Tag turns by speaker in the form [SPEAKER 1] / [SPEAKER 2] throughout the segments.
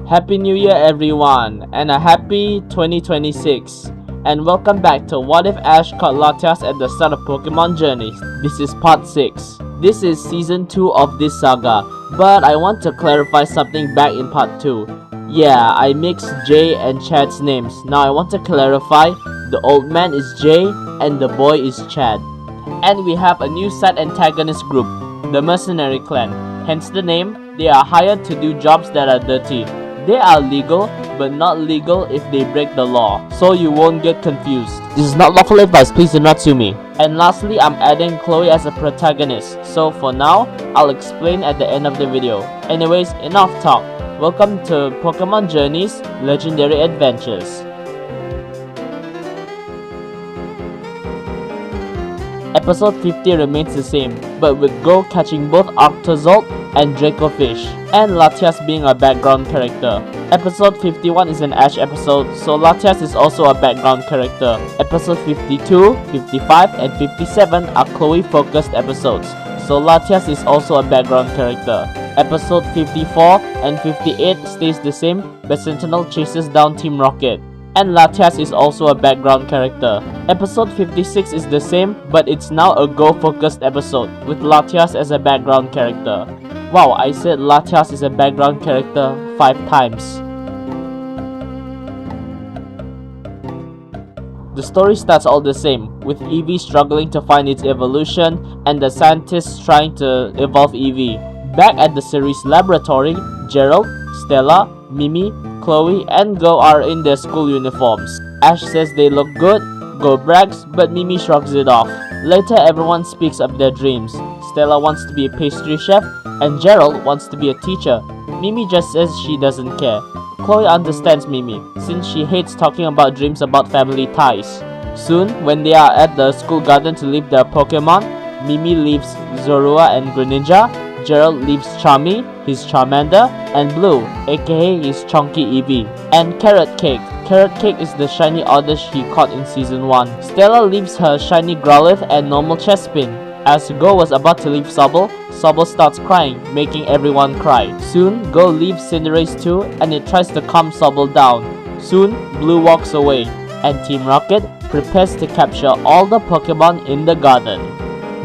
[SPEAKER 1] Happy New Year everyone, and a happy 2026. And welcome back to What If Ash Caught Latias at the start of Pokemon Journeys. This is part 6. This is season 2 of this saga, but I want to clarify something back in part 2. Yeah, I mixed Jay and Chad's names. Now I want to clarify, the old man is Jay and the boy is Chad. And we have a new side antagonist group, the Mercenary Clan. Hence the name, they are hired to do jobs that are dirty. They are legal, but not legal if they break the law, so you won't get confused. This is not lawful advice, please do not sue me. And lastly, I'm adding Chloe as a protagonist, so for now, I'll explain at the end of the video. Anyways, enough talk. Welcome to Pokemon Journeys Legendary Adventures. Episode 50 remains the same, but with Go catching both Octozolt and Dracofish, and Latias being a background character. Episode 51 is an Ash episode, so Latias is also a background character. Episode 52, 55, and 57 are Chloe-focused episodes, so Latias is also a background character. Episode 54 and 58 stays the same, but Sentinel chases down Team Rocket, and Latias is also a background character. Episode 56 is the same, but it's now a Go-focused episode, with Latias as a background character. Wow, I said Latias is a background character 5 times. The story starts all the same, with Eevee struggling to find its evolution, and the scientists trying to evolve Eevee. Back at the series laboratory, Gerald, Stella, Mimi, Chloe, and Go are in their school uniforms. Ash says they look good, Go brags, but Mimi shrugs it off. Later, everyone speaks of their dreams. Stella wants to be a pastry chef, and Gerald wants to be a teacher. Mimi just says she doesn't care. Chloe understands Mimi, since she hates talking about dreams about family ties. Soon, when they are at the school garden to leave their Pokemon, Mimi leaves Zorua and Greninja, Gerald leaves Charmy, his Charmander, and Blue, aka his Chonky Eevee, and Carrot Cake. Carrot Cake is the shiny Oddish he caught in Season 1. Stella leaves her shiny Growlithe and normal Chespin. As Go was about to leave Sobble, Sobble starts crying, making everyone cry. Soon, Go leaves Cinderace too, and it tries to calm Sobble down. Soon, Blue walks away, and Team Rocket prepares to capture all the Pokemon in the garden.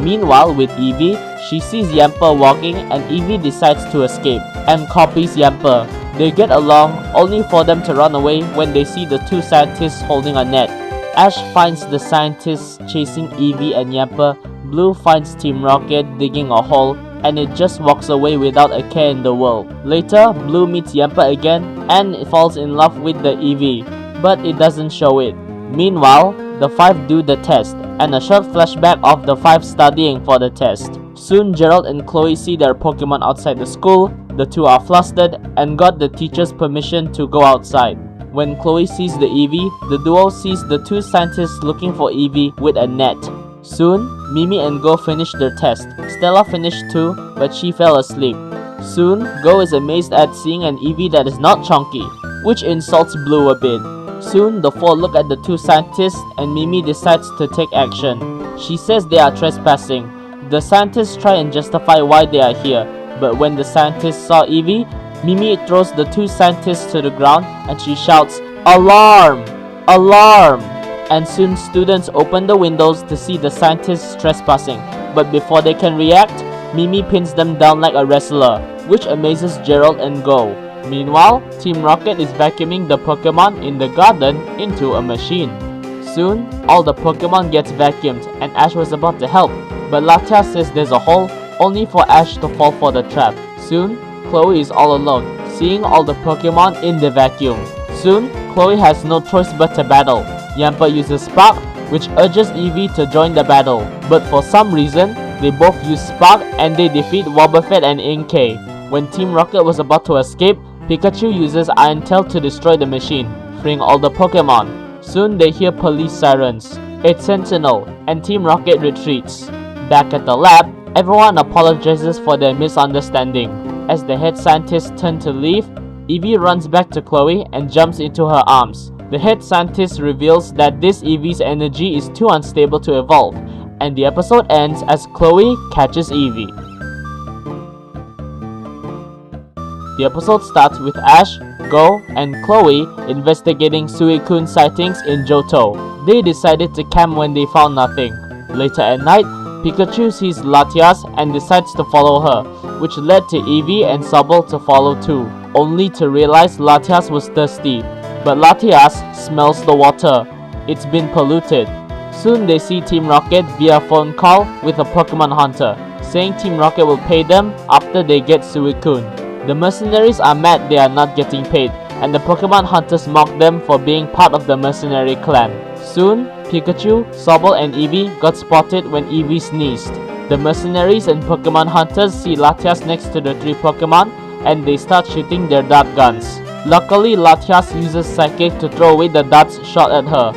[SPEAKER 1] Meanwhile, with Eevee, she sees Yamper walking and Eevee decides to escape and copies Yamper. They get along, only for them to run away when they see the two scientists holding a net. Ash finds the scientists chasing Eevee and Yamper. Blue finds Team Rocket digging a hole, and it just walks away without a care in the world. Later, Blue meets Yamper again and falls in love with the Eevee, but it doesn't show it. Meanwhile, the 5 do the test, and a short flashback of the 5 studying for the test. Soon, Gerald and Chloe see their Pokemon outside the school. The two are flustered and got the teacher's permission to go outside. When Chloe sees the Eevee, the duo sees the two scientists looking for Eevee with a net. Soon, Mimi and Go finish their test. Stella finished too, but she fell asleep. Soon, Go is amazed at seeing an Eevee that is not chunky, which insults Blue a bit. Soon, the 4 look at the two scientists and Mimi decides to take action. She says they are trespassing. The scientists try and justify why they are here, but when the scientists saw Eevee, Mimi throws the two scientists to the ground and she shouts, "Alarm! Alarm!" And soon students open the windows to see the scientists trespassing, but before they can react, Mimi pins them down like a wrestler, which amazes Gerald and Go. Meanwhile, Team Rocket is vacuuming the Pokemon in the garden into a machine. Soon, all the Pokemon gets vacuumed and Ash was about to help, but Latias says there's a hole, only for Ash to fall for the trap. Soon, Chloe is all alone, seeing all the Pokemon in the vacuum. Soon, Chloe has no choice but to battle. Yamper uses Spark, which urges Eevee to join the battle, but for some reason, they both use Spark and they defeat Wobbuffet and Inkay. When Team Rocket was about to escape, Pikachu uses Iron Tail to destroy the machine, freeing all the Pokemon. Soon they hear police sirens. It's Sentinel, and Team Rocket retreats. Back at the lab, everyone apologizes for their misunderstanding. As the head scientist turn to leave, Eevee runs back to Chloe and jumps into her arms. The head scientist reveals that this Eevee's energy is too unstable to evolve, and the episode ends as Chloe catches Eevee. The episode starts with Ash, Go, and Chloe investigating Suicune sightings in Johto. They decided to camp when they found nothing. Later at night, Pikachu sees Latias and decides to follow her, which led to Eevee and Sobble to follow too, only to realize Latias was thirsty. But Latias smells the water. It's been polluted. Soon they see Team Rocket via phone call with a Pokemon hunter, saying Team Rocket will pay them after they get Suicune. The mercenaries are mad they are not getting paid, and the Pokemon hunters mock them for being part of the Mercenary Clan. Soon, Pikachu, Sobble, and Eevee got spotted when Eevee sneezed. The mercenaries and Pokemon hunters see Latias next to the 3 Pokemon, and they start shooting their dart guns. Luckily, Latias uses Psychic to throw away the darts shot at her.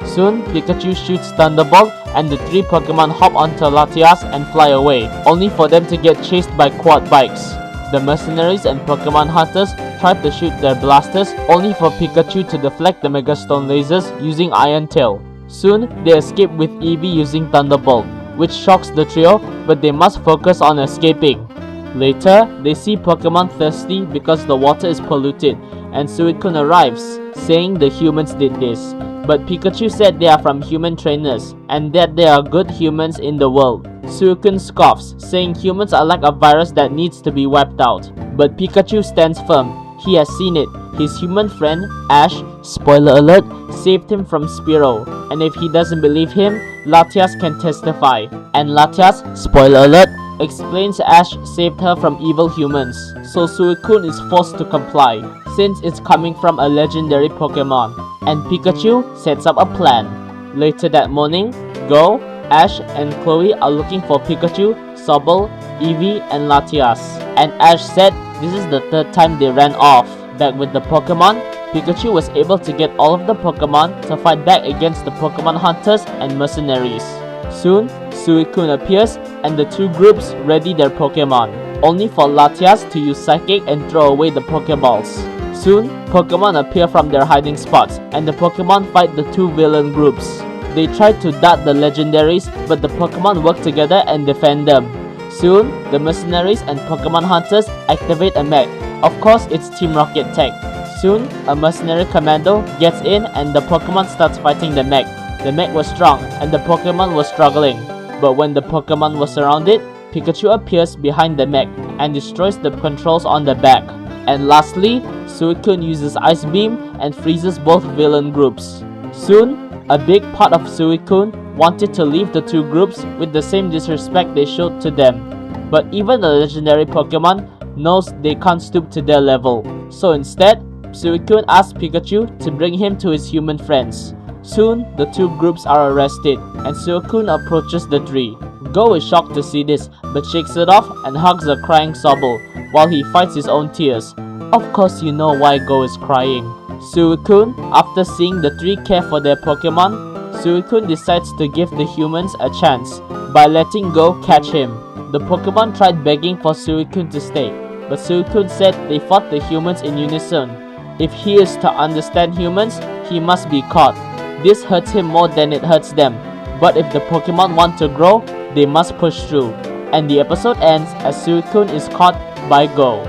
[SPEAKER 1] Soon, Pikachu shoots Thunderbolt, and the 3 Pokemon hop onto Latias and fly away, only for them to get chased by quad bikes. The mercenaries and Pokemon hunters tried to shoot their blasters, only for Pikachu to deflect the Megastone lasers using Iron Tail. Soon, they escape with Eevee using Thunderbolt, which shocks the trio, but they must focus on escaping. Later, they see Pokemon thirsty because the water is polluted, and Suicune arrives, saying the humans did this. But Pikachu said they are from human trainers, and that there are good humans in the world. Suicune scoffs, saying humans are like a virus that needs to be wiped out. But Pikachu stands firm. He has seen it. His human friend, Ash, spoiler alert, saved him from Spearow. And if he doesn't believe him, Latias can testify. And Latias, spoiler alert, explains Ash saved her from evil humans. So Suicune is forced to comply, since it's coming from a legendary Pokemon. And Pikachu sets up a plan. Later that morning, Go, Ash, and Chloe are looking for Pikachu, Sobble, Eevee, and Latias. And Ash said this is the 3rd time they ran off. Back with the Pokemon, Pikachu was able to get all of the Pokemon to fight back against the Pokemon hunters and mercenaries. Soon, Suicune appears and the 2 groups ready their Pokemon, only for Latias to use Psychic and throw away the Pokeballs. Soon, Pokemon appear from their hiding spots, and the Pokemon fight the 2 villain groups. They try to dart the legendaries, but the Pokemon work together and defend them. Soon, the mercenaries and Pokemon hunters activate a mech. Of course, it's Team Rocket tech. Soon, a mercenary commando gets in and the Pokemon starts fighting the mech. The mech was strong and the Pokemon was struggling. But when the Pokemon was surrounded, Pikachu appears behind the mech and destroys the controls on the back. And lastly, Suicune uses Ice Beam and freezes both villain groups. Soon, a big part of Suicune wanted to leave the 2 groups with the same disrespect they showed to them. But even the legendary Pokemon knows they can't stoop to their level. So instead, Suicune asks Pikachu to bring him to his human friends. Soon, the 2 groups are arrested, and Suicune approaches the 3. Go is shocked to see this, but shakes it off and hugs a crying Sobble, while he fights his own tears. Of course you know why Go is crying. Suicune, after seeing the 3 care for their Pokemon, Suicune decides to give the humans a chance by letting Go catch him. The Pokemon tried begging for Suicune to stay, but Suicune said they fought the humans in unison. If he is to understand humans, he must be caught. This hurts him more than it hurts them, but if the Pokemon want to grow, they must push through. And the episode ends as Suicune is caught by Go.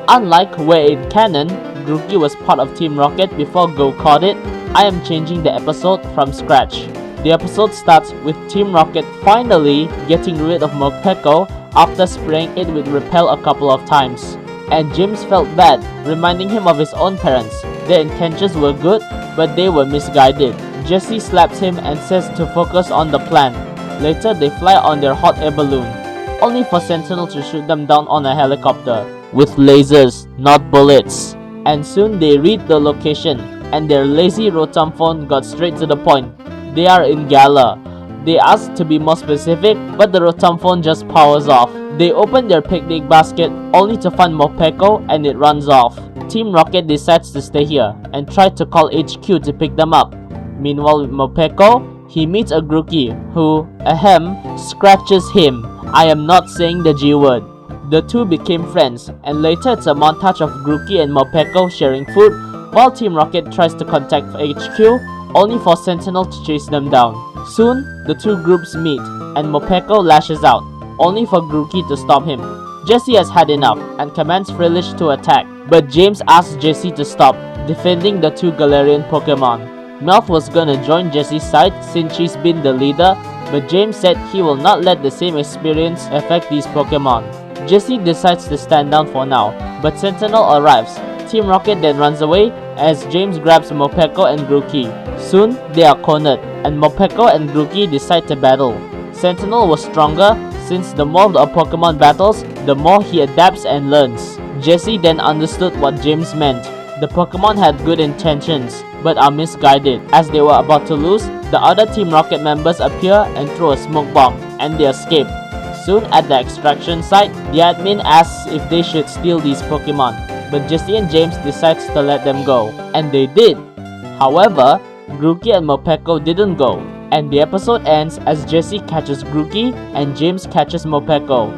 [SPEAKER 1] Unlike where in canon, Grookey was part of Team Rocket before Go caught it, I am changing the episode from scratch. The episode starts with Team Rocket finally getting rid of Mopeko after spraying it with Repel a couple of times. And James felt bad, reminding him of his own parents. Their intentions were good, but they were misguided. Jesse slaps him and says to focus on the plan. Later, they fly on their hot air balloon, only for Sentinel to shoot them down on a helicopter with lasers, not bullets. And soon they read the location, and their lazy Rotom phone got straight to the point. They are in Gala. They ask to be more specific, but the Rotom phone just powers off. They open their picnic basket only to find Mopeko and it runs off. Team Rocket decides to stay here and try to call HQ to pick them up. Meanwhile with Mopeko, he meets a Grookey who, scratches him. I am not saying the G word. The 2 became friends, and later it's a montage of Grookey and Mopeko sharing food while Team Rocket tries to contact HQ, only for Sentinel to chase them down. Soon, the 2 groups meet, and Mopeko lashes out, only for Grookey to stop him. Jesse has had enough and commands Freelish to attack, but James asks Jesse to stop, defending the two Galarian Pokemon. Melf was gonna join Jesse's side since she's been the leader, but James said he will not let the same experience affect these Pokemon. Jesse decides to stand down for now, but Sentinel arrives. Team Rocket then runs away as James grabs Mopeko and Grookey. Soon, they are cornered, and Mopeko and Grookey decide to battle. Sentinel was stronger since the more a Pokemon battles, the more he adapts and learns. Jesse then understood what James meant. The Pokemon had good intentions, but are misguided. As they were about to lose, the other Team Rocket members appear and throw a smoke bomb, and they escape. Soon at the extraction site, the admin asks if they should steal these Pokemon, but Jesse and James decides to let them go, and they did. However, Grookey and Mopeko didn't go, and the episode ends as Jesse catches Grookey and James catches Mopeko.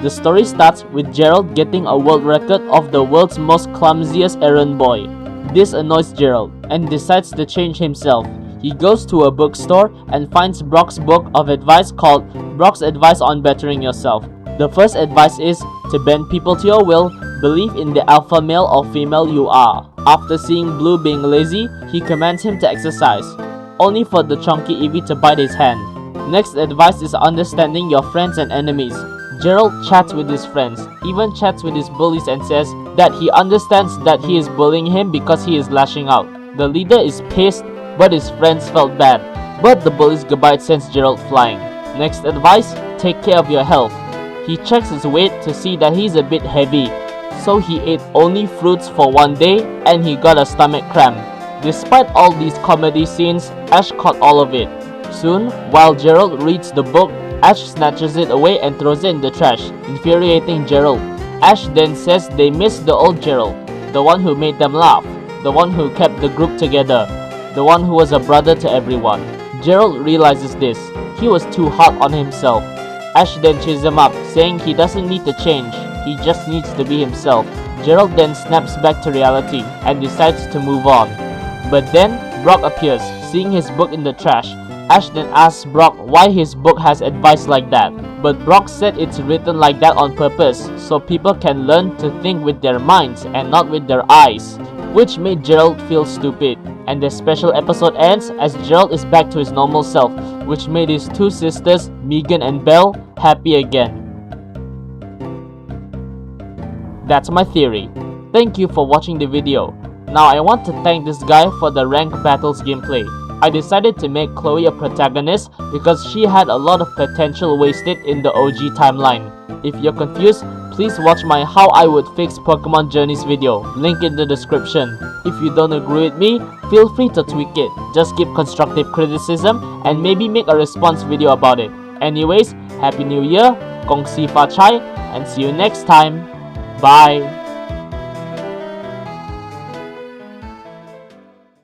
[SPEAKER 1] The story starts with Gerald getting a world record of the world's most clumsiest errand boy. This annoys Gerald and decides to change himself. He goes to a bookstore and finds Brock's book of advice called Brock's Advice on Bettering Yourself. The first advice is to bend people to your will, believe in the alpha male or female you are. After seeing Blue being lazy, he commands him to exercise, only for the chunky Eevee to bite his hand. Next advice is understanding your friends and enemies. Gerald chats with his friends, even chats with his bullies and says that he understands that he is bullying him because he is lashing out. The leader is pissed, but his friends felt bad. But the bully's goodbye sends Gerald flying. Next advice, take care of your health. He checks his weight to see that he's a bit heavy, so he ate only fruits for one day and he got a stomach cramp. Despite all these comedy scenes, Ash caught all of it. Soon, while Gerald reads the book, Ash snatches it away and throws it in the trash, infuriating Gerald. Ash then says they miss the old Gerald, the one who made them laugh, the one who kept the group together, the one who was a brother to everyone. Gerald realizes this. He was too hard on himself. Ash then cheers him up, saying he doesn't need to change, he just needs to be himself. Gerald then snaps back to reality and decides to move on. But then, Brock appears, seeing his book in the trash. Ash then asks Brock why his book has advice like that, but Brock said it's written like that on purpose, so people can learn to think with their minds and not with their eyes, which made Gerald feel stupid. And the special episode ends as Gerald is back to his normal self, which made his two sisters, Megan and Belle, happy again. That's my theory. Thank you for watching the video. Now I want to thank this guy for the rank battles gameplay. I decided to make Chloe a protagonist because she had a lot of potential wasted in the OG timeline. If you're confused, please watch my How I Would Fix Pokemon Journeys video, link in the description. If you don't agree with me, feel free to tweak it. Just give constructive criticism and maybe make a response video about it. Anyways, Happy New Year, Kong Si Fa Chai, and see you next time. Bye!